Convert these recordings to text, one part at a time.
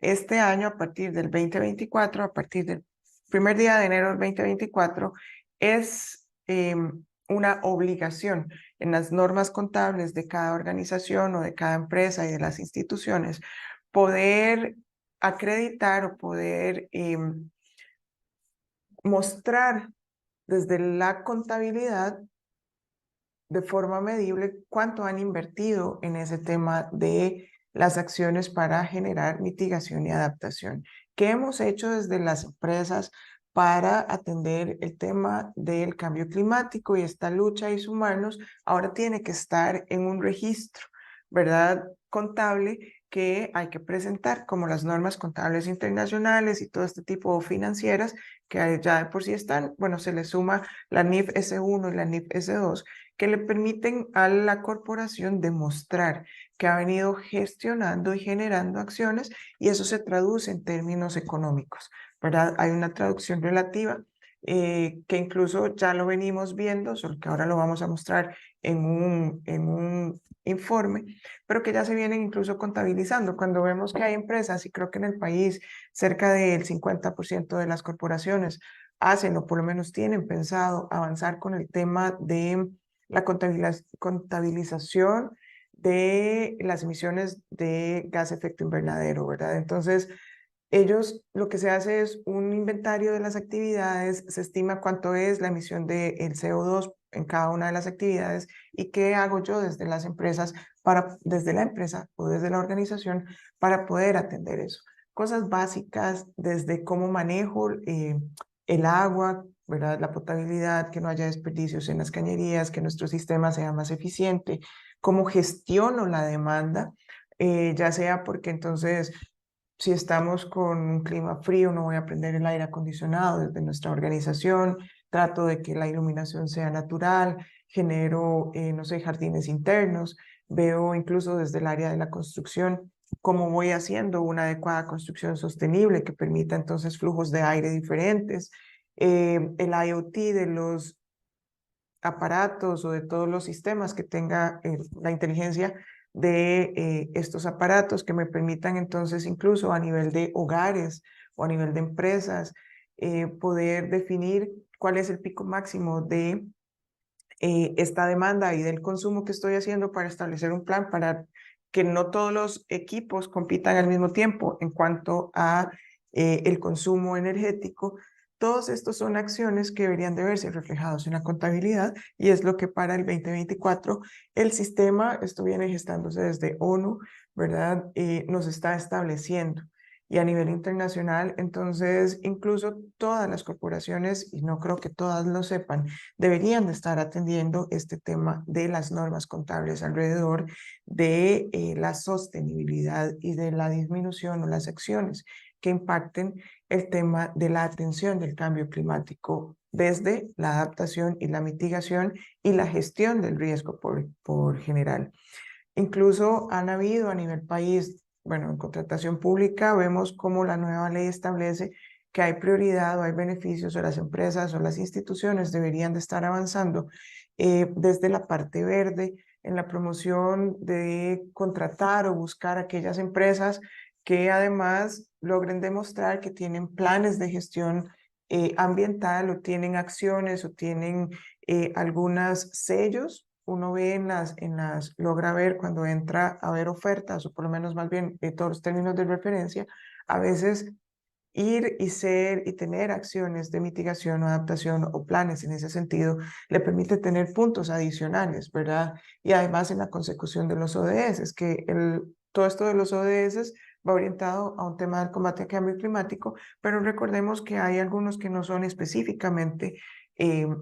Este año, a partir del 2024, a partir del primer día de enero del 2024, es una obligación en las normas contables de cada organización o de cada empresa y de las instituciones poder acreditar o poder mostrar desde la contabilidad de forma medible cuánto han invertido en ese tema de las acciones para generar mitigación y adaptación. ¿Qué hemos hecho desde las empresas para atender el tema del cambio climático y esta lucha y sumarnos? Ahora tiene que estar en un registro, ¿verdad? Contable que hay que presentar, como las normas contables internacionales y todo este tipo financieras que ya de por sí están. Bueno, se le suma la NIF S1 y la NIF S2, que le permiten a la corporación demostrar que ha venido gestionando y generando acciones, y eso se traduce en términos económicos, ¿verdad? Hay una traducción relativa que incluso ya lo venimos viendo, solo que ahora lo vamos a mostrar en un informe, pero que ya se vienen incluso contabilizando. Cuando vemos que hay empresas, y creo que en el país cerca del 50% de las corporaciones hacen o por lo menos tienen pensado avanzar con el tema de la contabilización de las emisiones de gas efecto invernadero, ¿verdad? Entonces, ellos lo que se hace es un inventario de las actividades, se estima cuánto es la emisión del CO2 en cada una de las actividades y qué hago yo desde las empresas desde la empresa o desde la organización para poder atender eso. Cosas básicas desde cómo manejo el agua, ¿verdad? La potabilidad, que no haya desperdicios en las cañerías, que nuestro sistema sea más eficiente, cómo gestiono la demanda, ya sea porque entonces si estamos con un clima frío, no voy a prender el aire acondicionado desde nuestra organización, trato de que la iluminación sea natural, genero, no sé, jardines internos, veo incluso desde el área de la construcción cómo voy haciendo una adecuada construcción sostenible que permita entonces flujos de aire diferentes, el IoT de los aparatos o de todos los sistemas que tenga la inteligencia de estos aparatos que me permitan entonces incluso a nivel de hogares o a nivel de empresas poder definir cuál es el pico máximo de esta demanda y del consumo que estoy haciendo para establecer un plan para que no todos los equipos compitan al mismo tiempo en cuanto a el consumo energético. Todos estos son acciones que deberían de verse reflejados en la contabilidad y es lo que para el 2024 el sistema, esto viene gestándose desde ONU, ¿verdad? Nos está estableciendo. Y a nivel internacional, entonces, incluso todas las corporaciones, y no creo que todas lo sepan, deberían de estar atendiendo este tema de las normas contables alrededor de la sostenibilidad y de la disminución o las acciones que impacten el tema de la atención del cambio climático desde la adaptación y la mitigación y la gestión del riesgo por general. Incluso han habido a nivel país, bueno, en contratación pública vemos cómo la nueva ley establece que hay prioridad o hay beneficios o las empresas o las instituciones deberían de estar avanzando desde la parte verde en la promoción de contratar o buscar aquellas empresas que además logren demostrar que tienen planes de gestión ambiental o tienen acciones o tienen algunos sellos. Uno ve logra ver cuando entra a ver ofertas, o por lo menos más bien todos los términos de referencia, a veces ir y ser y tener acciones de mitigación o adaptación o planes en ese sentido le permite tener puntos adicionales, ¿verdad? Y además en la consecución de los ODS, es que todo esto de los ODS va orientado a un tema del combate al cambio climático, pero recordemos que hay algunos que no son específicamente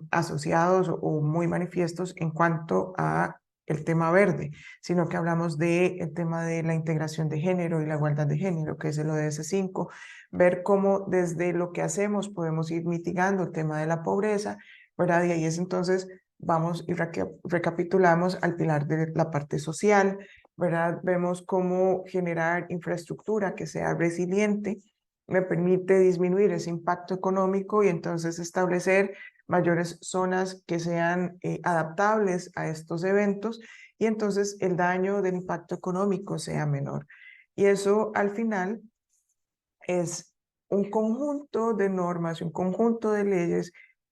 asociados o muy manifiestos en cuanto a el tema verde, sino que hablamos del tema de la integración de género y la igualdad de género, que es el ODS 5, ver cómo desde lo que hacemos podemos ir mitigando el tema de la pobreza, ¿verdad? Y ahí es entonces vamos y recapitulamos al pilar de la parte social, ¿verdad? Vemos cómo generar infraestructura que sea resiliente, me permite disminuir ese impacto económico y entonces establecer mayores zonas que sean adaptables a estos eventos y entonces el daño del impacto económico sea menor. Y eso al final es un conjunto de normas, un conjunto de leyes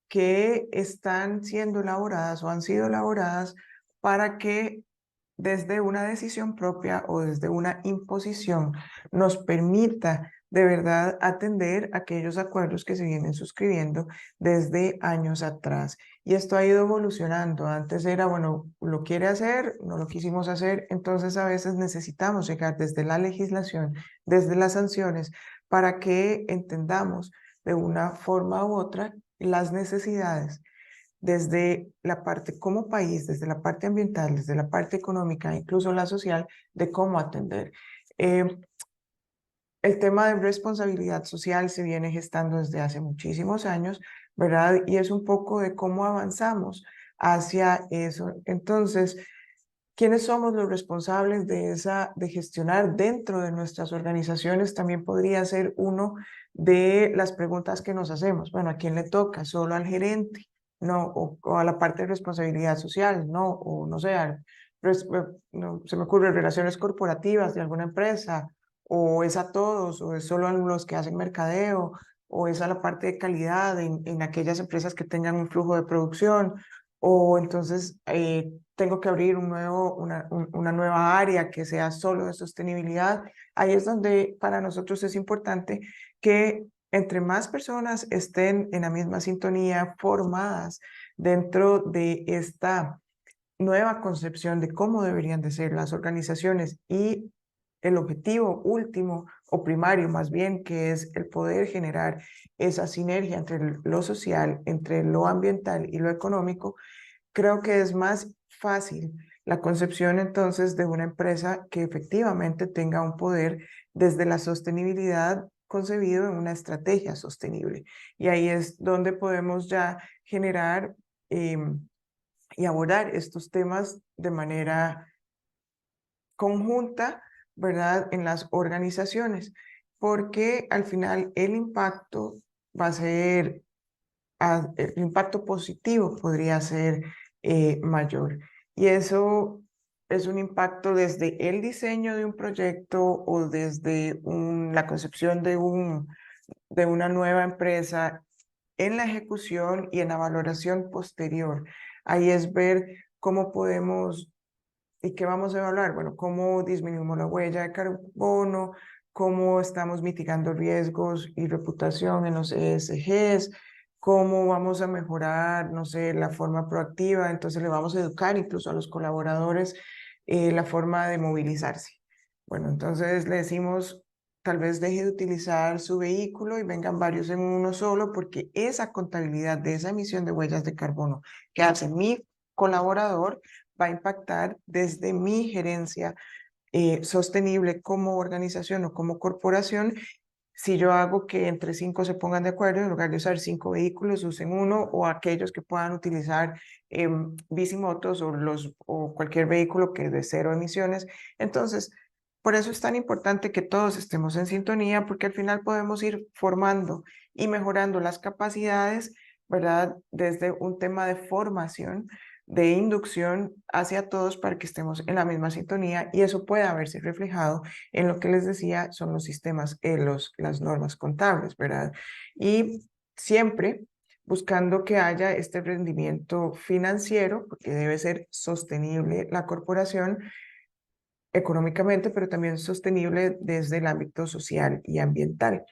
que están siendo elaboradas o han sido elaboradas para que desde una decisión propia o desde una imposición nos permita de verdad atender aquellos acuerdos que se vienen suscribiendo desde años atrás. Y esto ha ido evolucionando. Antes era, bueno, lo quiere hacer, no lo quisimos hacer, entonces a veces necesitamos llegar desde la legislación, desde las sanciones, para que entendamos de una forma u otra las necesidades desde la parte como país, desde la parte ambiental, desde la parte económica, incluso la social, de cómo atender. El tema de responsabilidad social se viene gestando desde hace muchísimos años, ¿verdad? Y es un poco de cómo avanzamos hacia eso. Entonces, ¿quiénes somos los responsables de gestionar dentro de nuestras organizaciones? También podría ser uno de las preguntas que nos hacemos. Bueno, ¿a quién le toca? ¿Solo al gerente? No, o a la parte de responsabilidad social, no, o no sé, no, se me ocurre relaciones corporativas de alguna empresa, o es a todos, o es solo a los que hacen mercadeo, o es a la parte de calidad en aquellas empresas que tengan un flujo de producción, o entonces tengo que abrir una nueva área que sea solo de sostenibilidad. Ahí es donde para nosotros es importante que entre más personas estén en la misma sintonía, formadas dentro de esta nueva concepción de cómo deberían de ser las organizaciones y el objetivo último o primario más bien, que es el poder generar esa sinergia entre lo social, entre lo ambiental y lo económico. Creo que es más fácil la concepción entonces de una empresa que efectivamente tenga un poder desde la sostenibilidad concebido en una estrategia sostenible. Y ahí es donde podemos ya generar y abordar estos temas de manera conjunta, ¿verdad? En las organizaciones, porque al final el impacto va a ser el impacto positivo podría ser mayor. Y eso es un impacto desde el diseño de un proyecto o desde la concepción de una nueva empresa en la ejecución y en la valoración posterior. Ahí es ver cómo podemos y qué vamos a evaluar. Bueno, cómo disminuimos la huella de carbono, cómo estamos mitigando riesgos y reputación en los ESGs, cómo vamos a mejorar, no sé, la forma proactiva. Entonces le vamos a educar incluso a los colaboradores la forma de movilizarse. Bueno, entonces le decimos, tal vez deje de utilizar su vehículo y vengan varios en uno solo, porque esa contabilidad de esa emisión de huellas de carbono que hace mi colaborador va a impactar desde mi gerencia sostenible como organización o como corporación. Si yo hago que entre 5 se pongan de acuerdo, en lugar de usar 5 vehículos, usen uno, o aquellos que puedan utilizar bicimotos o cualquier vehículo que es de cero emisiones. Entonces, por eso es tan importante que todos estemos en sintonía, porque al final podemos ir formando y mejorando las capacidades, ¿verdad? Desde un tema de formación, de inducción hacia todos para que estemos en la misma sintonía y eso pueda verse reflejado en lo que les decía son los sistemas, las normas contables, ¿verdad? Y siempre buscando que haya este rendimiento financiero, porque debe ser sostenible la corporación económicamente, pero también sostenible desde el ámbito social y ambiental.